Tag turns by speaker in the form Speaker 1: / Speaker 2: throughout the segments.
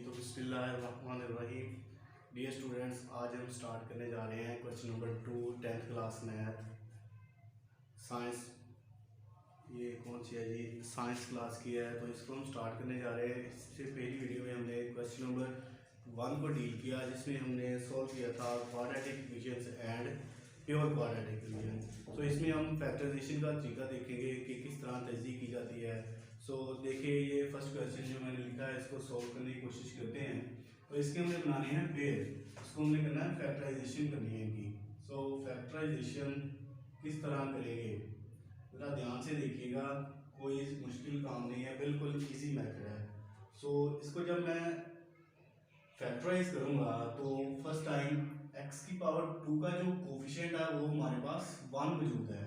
Speaker 1: तो बिस्मिल्लाहिर्रहमानिर्रहीम। Dear students, आज हम स्टार्ट करने जा रहे हैं question number 2 10th class math science. ये कौन सी है जी? साइंस क्लास की है, तो इसको हम स्टार्ट करने जा रहे हैं। इससे पहली वीडियो में हमने क्वेश्चन नंबर 1 को डील किया, जिसमें हमने सॉल्व किया था quadratic equations and pure quadratic equation. तो इसमें हम फैक्टराइजेशन का तरीका देखेंगे कि किस तरह तजदीद की जाती है। देखिए, ये फर्स्ट क्वेश्चन जो मैंने लिखा है इसको सॉल्व करने की कोशिश करते हैं। तो इसके हमने बनाने हैं पेयर, इसको हमने करना है फैक्टराइजेशन करनी है इनकी। फैक्टराइजेशन किस तरह करेंगे, ज़रा ध्यान से देखिएगा, कोई मुश्किल काम नहीं है, बिल्कुल इजी मेथड है। इसको जब मैं फैक्टराइज करूँगा तो फर्स्ट टाइम x की पावर 2 का जो कोफिशिएंट है वो हमारे पास 1 मौजूद है।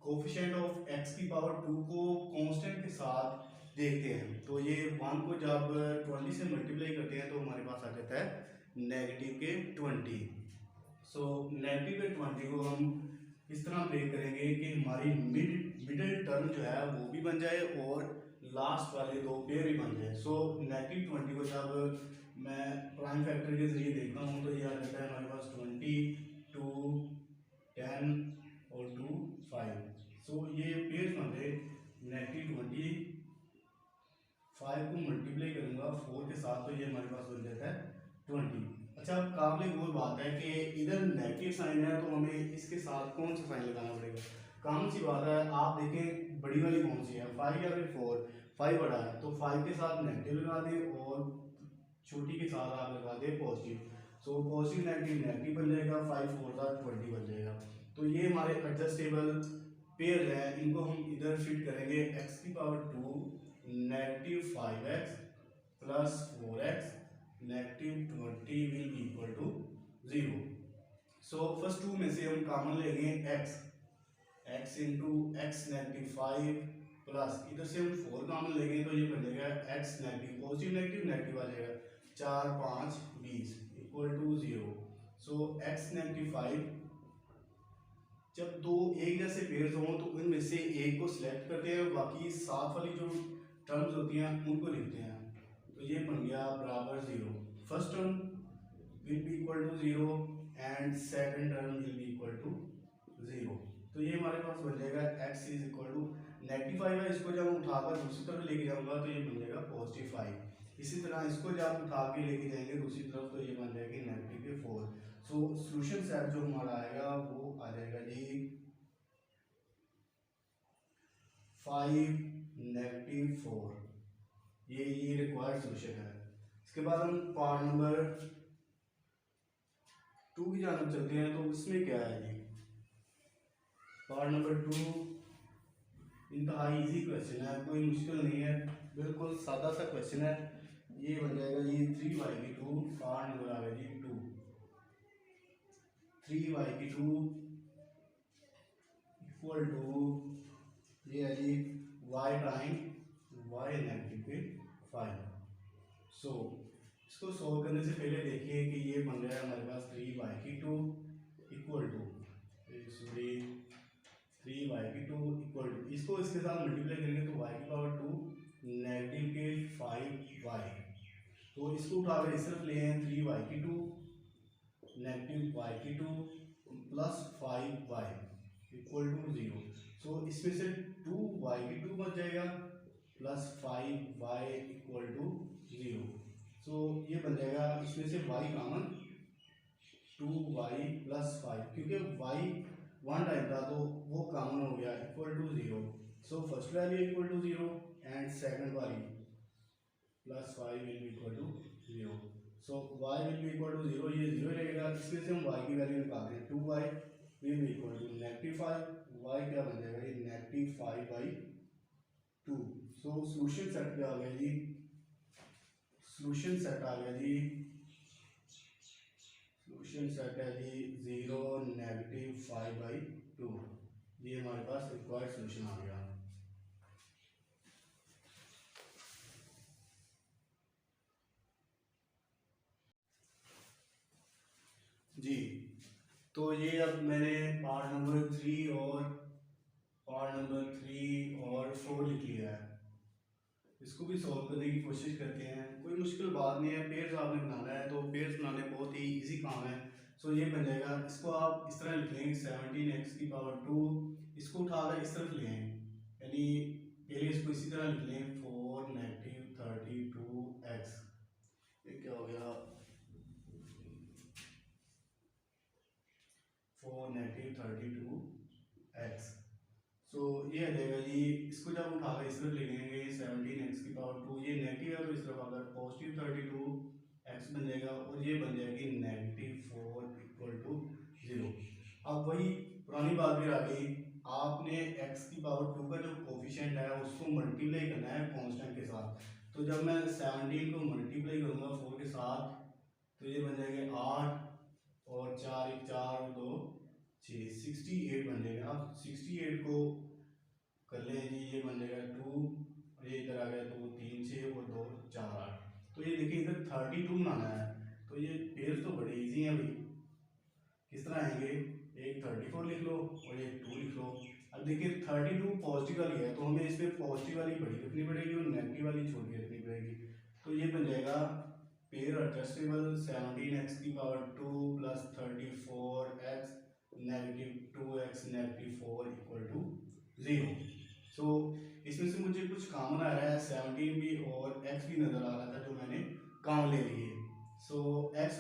Speaker 1: कोफिशिएंट ऑफ x की पावर 2 को कांस्टेंट के साथ देखते हैं, तो ये 1 को जब 20 से मल्टीप्लाई करते हैं तो हमारे पास आ जाता है नेगेटिव के 20। नेगेटिव के 20 को हम इस तरह ब्रेक करेंगे कि हमारी मिडिल टर्म जो है वो भी बन जाए और लास्ट वाले दो पेयर भी बन जाए। नेगेटिव 20 को जब मैं प्राइम फैक्टर के जरिए देखता हूँ तो ये आ जाता है हमारे पास 20, 2, 10 और 2, 5। ये पेयर बन गए। नेगेटिव 25 को मल्टीप्लाई करूंगा 4 के साथ तो ये हमारे पास बन जाता है 20। अच्छा, अब काबिल गौर बात है कि इधर नेगेटिव साइन है तो हमें इसके साथ कौन सा साइन लगाना पड़ेगा। कौन सी बात है, आप देखें बड़ी वाली कौन सी है, 5 या फिर 4। 5 बड़ा है तो 5 के साथ नेगेटिव लगा दें और छोटी के साथ आप लगा दें पॉजिटिव। पॉजिटिव नेगेटिव नेगेटिव बन जाएगा, 5 4 20 बन जाएगा। तो ये हमारे एडजस्टेबल पेयर है, इनको हम इधर फिट करेंगे। x की power 2 negative 5x plus 4x negative 20 will be equal to 0। First two में से हम कॉमन लेंगे x into x negative 5 plus इधर से हम 4 कॉमन लेंगे तो ये बन जाएगा x negative positive negative negative आ जाएगा 4 5 20 इक्वल टू 0। x नेगेटिव 5 जब दो एक जैसे पेयर्स हों तो उनमें से एक को सिलेक्ट करते हैं, बाकी साथ वाली जो टर्म्स होती हैं उनको लिखते हैं। तो ये बन गया बराबर 0। First term will be equal to 0 and second term will be equal to 0। तो ये हमारे पास बन जाएगा x is equal to negative 5 है, इसको जब उठाकर दूसरी तरफ लेके जाऊंगा तो ये बन जाएगा पॉजिटिव 5। इसी तरह इसको जब उठा के लेके जाएंगे दूसरी तरफ तो ये बन जाएगी नेगेटिव के 4। सॉल्यूशन सेट जो हमारा आएगा वो आ जाएगा जी 5 नेगेटिव 4। ये रिक्वायर्ड सॉल्यूशन है। इसके बाद हम पार्ट नंबर 2 की जानब चलते हैं। तो इसमें क्या है जी, पार्ट नंबर 2 इंतहाई इजी क्वेश्चन है, कोई मुश्किल नहीं है, बिल्कुल सादा सा क्वेश्चन है। ये बन जाएगा जी 3y की 2, पार्ट नंबर आ गया जी 2। 3y की 2 इक्वल टू ये है जी y टाइम y नेगेटिव के 5। इसको सोल्व करने से पहले देखिए कि ये बन गया हमारे पास 3y की 2 इक्वल टू 3y की 2 इक्वल टू, इसको इसके साथ मल्टीप्लाई करेंगे तो y की पावर 2 नेगेटिव के 5y। तो इसको उठाकर इस तरफ ले हैं 3y की 2 नेगेटिव y की 2 प्लस 5y इक्वल टू 0। इसमें से 2y की 2 बच जाएगा प्लस 5y इक्वल टू 0। ये बन जाएगा, इसमें से y कॉमन 2y प्लस 5, क्योंकि y 1 टाइम था तो वो कॉमन हो गया equal to 0। First value equal to 0 and second वाली plus 5 will be equal to 0। y will be equal to 0, ये 0 रहेगा। इसमें से हम y की वैल्यू निकालते हैं, 2y will be equal to negative 5, y क्या बन जाएगा ये नेगेटिव 5/2। सॉल्यूशन सेट क्या आ गया जी, सॉल्यूशन सेट आ गया जी, सॉल्यूशन सेट है जी 0 नेगेटिव 5/2। ये हमारे पास रिक्वायर्ड सॉल्यूशन आ गया जी। तो ये अब मैंने पार्ट नंबर 3 और 4 लिख लिया है। इसको भी सॉल्व करने की कोशिश करते हैं। कोई मुश्किल बात नहीं है, पेयर्स आपने बनाना है तो पेयर्स बनाने बहुत ही इजी काम है। सो ये बन जाएगा, इसको आप इस तरह लिख लेंगे 17x⁻², इसको उठाकर इस तरफ ले आएं, यानी पहले इसको इसी तरह लिख लें 4-32x। ये क्या हो गया, 4-32x। सो ये आ जाएगा जी। इसको जब उठाकर इस तरफ लिखेंगे 17x⁻², ये नेगेटिव है तो इस तरफ अगर +32x बन जाएगा और ये बन जाएगी -4 = 0। अब वही पुरानी बात फिर आ गई, आपने x⁻² का जो कोफिशिएंट है उसको मल्टीप्लाई करना है कांस्टेंट के साथ। तो जब मैं 17 को मल्टीप्लाई करूँगा 4 के साथ तो ये बन जाएगा 8 और 4 1 4 और 2 6 68 बन जाएगा। अब 68 को कर लें जी, ये बन जाएगा 2 और ये इधर आ गया 2 3 6 और 2 4 8। तो ये देखिए इधर 32 बनाना है, तो ये पेयर्स तो बड़े इजी हैं भाई। किस तरह आएंगे, एक 34 लिख लो और एक 2 लिख लो। अब देखिए 32 पॉजिटिव वाली है तो हमें इस पर पॉजिटिव वाली बड़ी रखनी पड़ेगी और नेगेटिव वाली छोटी रखनी पड़ेगी। तो ये बन जाएगा pair adjustable 17x⁻² + 34x -2x -4 = 0। सो इसमें से मुझे कुछ कॉमन आ रहा है, 17 भी और x भी नज़र आ रहा था जो मैंने कॉमन ले लिए। सो x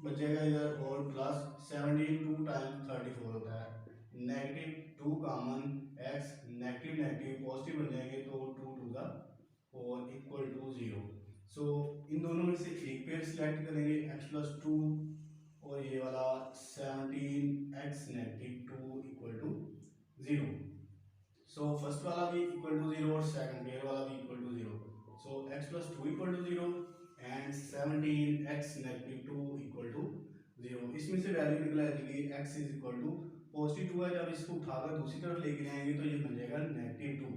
Speaker 1: बच जाएगा इधर और प्लस 17 2 टाइम्स 34 होता है, -2 common, x negative negative positive बन जाएंगे तो 2 2 4 = 0। सो इन दोनों में से एक पेयर सिलेक्ट करेंगे x+2 और ये वाला 17x -2 = 0। सो फर्स्ट वाला भी =0 और सेकंड पेयर वाला भी =0। सो x+2 = 0 एंड 17x -2 = 0। इसमें से वैल्यू निकल आएगी x +2 है, जब इसको उठाकर दूसरी तरफ लेके जाएंगे तो ये बन जाएगा -2।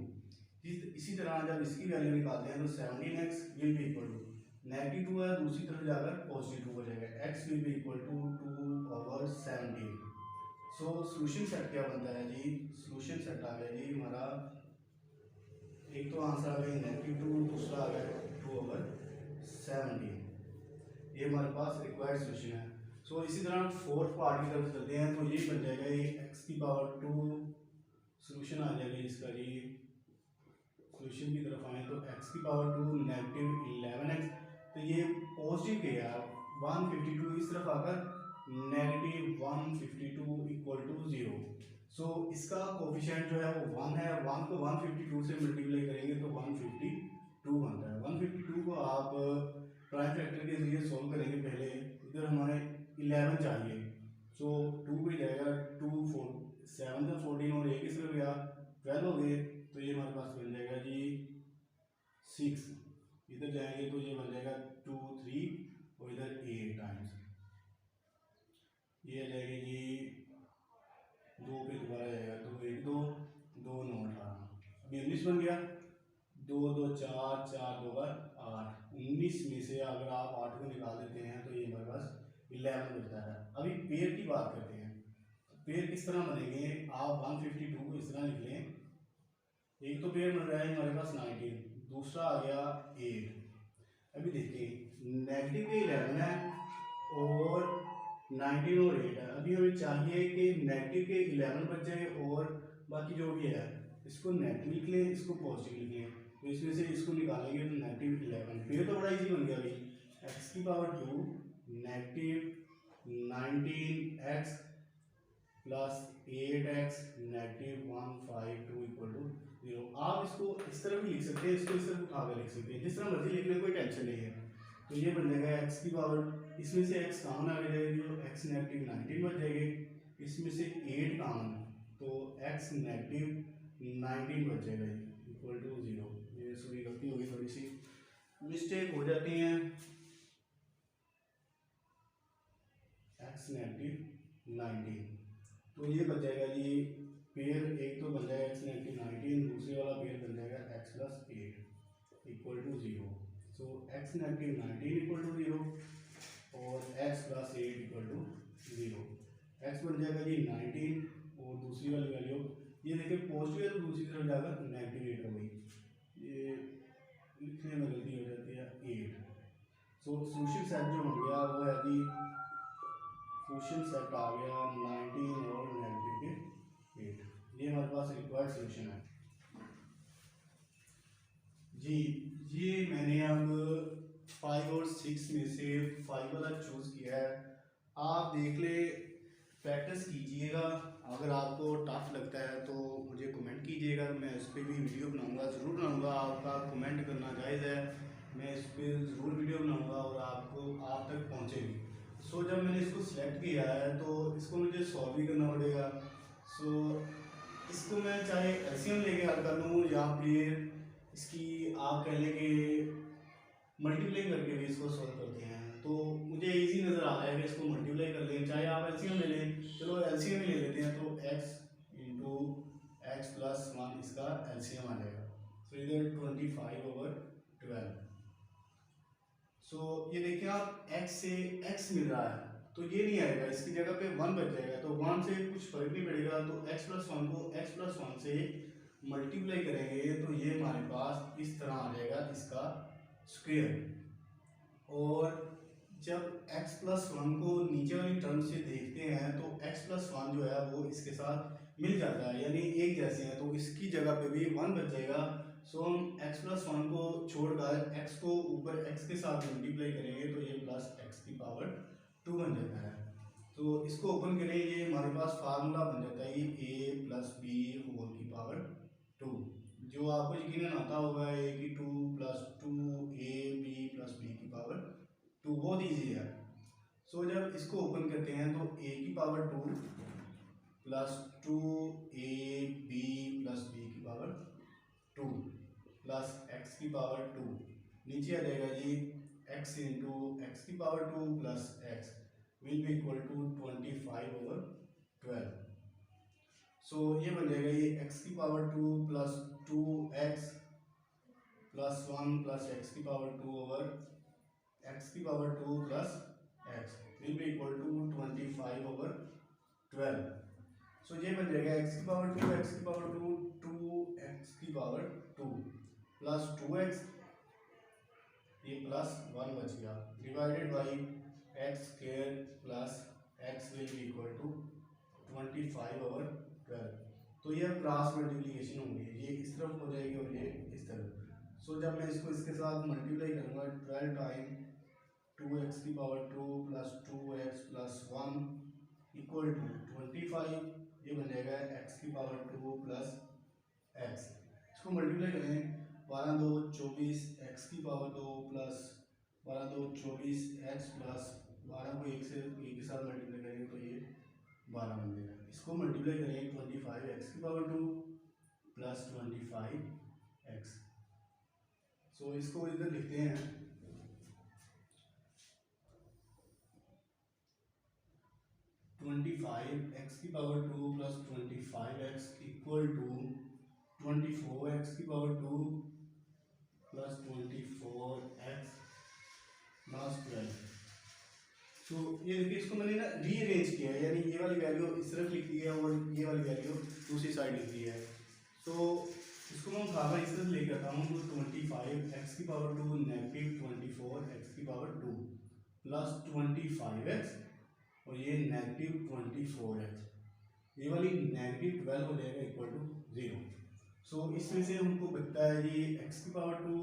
Speaker 1: इसी तरह जब इसकी वैल्यू निकालते हैं तो 17x will be equal to -2 है, दूसरी तरफ जाकर +2 हो जाएगा, x will be equal to 2/17। So solution set क्या बनता है जी, सॉल्यूशन सेट आ गया जी हमारा, एक तो आंसर आ गया -2, दूसरा आ गया 2/17। ये हमारे पास रिक्वायर्ड सॉल्यूशन है। सो इसी तरह फोर्थ पार्ट की तरफ चलते हैं तो ये बन जाएगा ये x⁻², सॉल्यूशन आ जाएगा इसका जी। सॉल्यूशन की तरफ आए तो x⁻² -11x, तो ये पॉजिटिव के यार 152 इस तरफ आकर -152 = 0। सो इसका कोफिशिएंट जो है वो 1 है, 1 को 152 से मल्टीप्लाई करेंगे तो 152 बनता है। 152 को आप प्राइम फैक्टर के जरिए सॉल्व करेंगे। पहले इधर हमारे 11 चाहिए, सो 2 पे जाएगा 2 4 7 का 14 और एक इस तरफ गया 12 हो गए, तो ये हमारे पास बन जाएगा जी 6। इधर जाएंगे तो ये बन जाएगा 2 3 और इधर 8 टाइम्स, ये आ जाएगी जी 2 पे दोबारा जाएगा 2 1 2 2 9 18, अभी 19 बन गया, 2 2 4 4 2 8, 19 में से अगर आप 8 को निकाल देते हैं तो ये हमारे पास 11 बचता है। अभी पेयर की बात करते हैं, पेयर किस तरह बनेंगे, आप 152 को इस तरह लिख लें, एक तो पेयर बन रहा है हमारे पास 19, दूसरा आ गया 8। अभी देखिए नेगेटिव के 11 है और 19 और 8 है, अभी हमें चाहिए कि नेगेटिव के 11 बच जाए और बाकी जो भी है इसको नेगेटिव लिख लें, इसको पॉजिटिव लिख लें, तो इसमें से इसको निकालेंगे तो -11। फिर तो बड़ा इजी बन गया भाई, x⁻² -19x + 8x -152 = 0। आप इसको इस तरह भी लिख सकते हैं, इसको इस तरह उठाकर लिख सकते हैं, जिस तरह मर्जी लिख लें, कोई टेंशन नहीं है। तो ये बन जाएगा x⁻, इसमें से x कॉमन आ जाएगी तो x -19 बच जाएगी, इसमें से 8 कॉमन तो x -19 बच जाएगा = 0। ये थोड़ी गलती होगी, थोड़ी सी मिस्टेक हो जाती हैं, x -19 तो ये बच जाएगा जी पेयर, एक तो बन जाएगा x -19, दूसरे वाला पेयर बन जाएगा x + 8 = 0। सो x -19 = 0 और x + 8 = 0। x बन जाएगा जी 19 और दूसरी वाली वैल्यू ये देखिए पॉजिटिव है तो दूसरी तरफ जाकर -8 हो गई, ये लिखने में गलती हो जाती है 8। सो सोल्यूशन सेट जो हो गया वो है जी, सोल्यूशन सेट आ गया 19 और नेगेटिव 8। ये हमारे पास रिक्वायर्ड सोल्यूशन है जी। ये मैंने अब 5 और 6 में से 5 वाला चूज़ किया है। आप देख ले, प्रैक्टिस कीजिएगा। अगर आपको टफ लगता है तो मुझे कमेंट कीजिएगा, मैं इस पर भी वीडियो बनाऊंगा, ज़रूर बनाऊंगा। आपका कमेंट करना जायज़ है, मैं इस पर ज़रूर वीडियो बनाऊंगा और आपको आप तक पहुंचेगी। सो जब मैंने इसको सिलेक्ट किया है तो इसको मुझे सॉल्व भी करना पड़ेगा। सो इसको मैं चाहे एलसीएम लेके हल कर लूँ या फिर इसकी आप कह लें कि मल्टीप्लाई करके भी इसको सॉल्व करते हैं, तो मुझे इजी नज़र आ रहा है कि इसको मल्टीप्लाई कर लें, चाहे आप एलसीएम ले लें। चलो एलसीएम ही ले लेते हैं, तो x इंटू एक्स प्लस 1 इसका एलसीएम आ जाएगा। सो इधर 25/12। सो ये देखिए आप x से x मिल रहा है तो ये नहीं आएगा, इसकी जगह पे 1 बच जाएगा, तो 1 से कुछ फर्क नहीं पड़ेगा। तो x प्लस 1 को x प्लस 1 से मल्टीप्लाई करेंगे तो ये हमारे पास इस तरह आ जाएगा इसका स्क्वायर। और जब x प्लस 1 को नीचे वाली टर्म से देखते हैं तो x प्लस 1 जो है वो इसके साथ मिल जाता है, यानी एक जैसे हैं, तो इसकी जगह पे भी 1 बच जाएगा। सो हम x प्लस 1 को छोड़कर x को ऊपर x के साथ मल्टीप्लाई करेंगे तो ये प्लस x की पावर 2 बन जाता है। तो इसको ओपन करें, ये हमारे पास फार्मूला बन जाता है a प्लस बी होल की पावर 2, जो आपको यकीनन आता होगा a की 2 प्लस 2ab प्लस b की पावर 2, बहुत ईजी है। सो जब इसको ओपन करते हैं तो a की power 2 plus 2ab plus b की पावर 2 प्लस x की पावर 2, नीचे आ जाएगा जी x इंटू एक्स की power 2 plus x will be equal to 25/12। So ये बन जाएगा ये x की power 2 plus 2x plus 1 plus x की पावर 2 ओवर x की power 2 plus x will be equal to 25/12। So ये बन जाएगा x की पावर 2 x की पावर 2 2x की पावर 2 प्लस 2x, ये प्लस 1 बच गया, divided by x square plus x will be equal to 25/12। तो ये क्रॉस मल्टीप्लिकेशन होगी, ये इस तरफ हो जाएगी और ये इस तरफ। सो जब मैं इसको इसके साथ मल्टीप्लाई करूँगा 12 टाइम 2x की power 2 plus 2x plus 1 equal to 25, ये बन जाएगा x की पावर 2 प्लस x। इसको मल्टीप्लाई करें 12 2 24 x की पावर 2 प्लस 12 2 24 x प्लस 12 को एक के साथ मल्टीप्लाई करेंगे तो ये 12 बन जाएगा। इसको मल्टीप्लाई करें 25 x की पावर 2 प्लस 25 x। सो इसको इधर लिखते हैं 25 x की power 2 plus 25 x equal to 24 x की पावर 2 प्लस 24x प्लस 12। तो ये देखिए इसको मैंने ना रीअरेंज किया है, यानी ये वाली वैल्यू इस तरफ लिख दी है और ये वाली वैल्यू दूसरी साइड लिख दी है। तो इसको मैं उठाकर इस तरफ लेकर आता हूँ, तो 25 x की पावर 2 नेगेटिव 24 x की पावर 2 प्लस 25x और ये नेगेटिव 24x, ये वाली नेगेटिव 12 हो जाएगा इक्वल टू 0। सो इसमें से हमको बचता है जी x की पावर 2,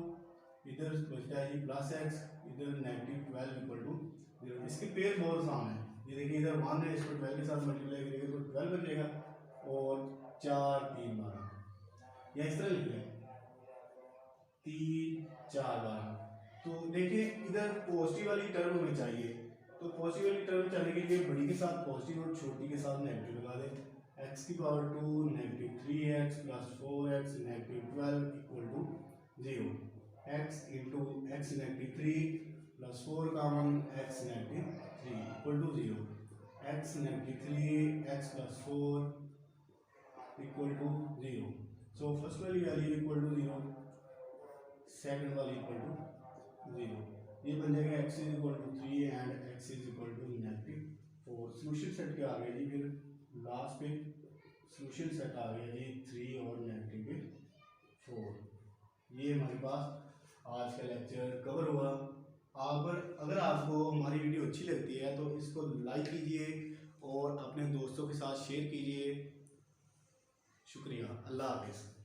Speaker 1: इधर बचता है जी प्लस x, इधर नेगेटिव 12 इक्वल टू 0। इसके पेयर बहुत आसान है, ये देखिए इधर 1 है, इसको 12 के साथ मल्टीप्लाई करेंगे तो 12 बचेगा और 4 3 12, या इस तरह लिख लें 3 4 12। तो देखिए इधर पॉजिटिव वाली टर्म हमें चाहिए, तो पॉजिटिव वाली टर्म चाहने के लिए बड़ी के साथ पॉजिटिव और छोटी के साथ नेगेटिव लगा दें। x की power 2 negative 3x plus 4x negative 12 equal to 0। x into x negative 3 plus 4 common x negative 3 equal to 0। x negative 3 x plus 4 equal to 0। So first वाली वैल्यू इक्वल टू 0, सेकंड वाली equal to 0। ये बन जाएगा x is equal to 3 and x is equal to negative 4। Solution set क्या आ गया जी, फिर last पे सोल्यूशन सेट आ गया जी 3 और नेगेटिव 4। ये हमारे पास आज का लेक्चर कवर हुआ। अगर आपको हमारी वीडियो अच्छी लगती है तो इसको लाइक कीजिए और अपने दोस्तों के साथ शेयर कीजिए। शुक्रिया। अल्लाह हाफिज़।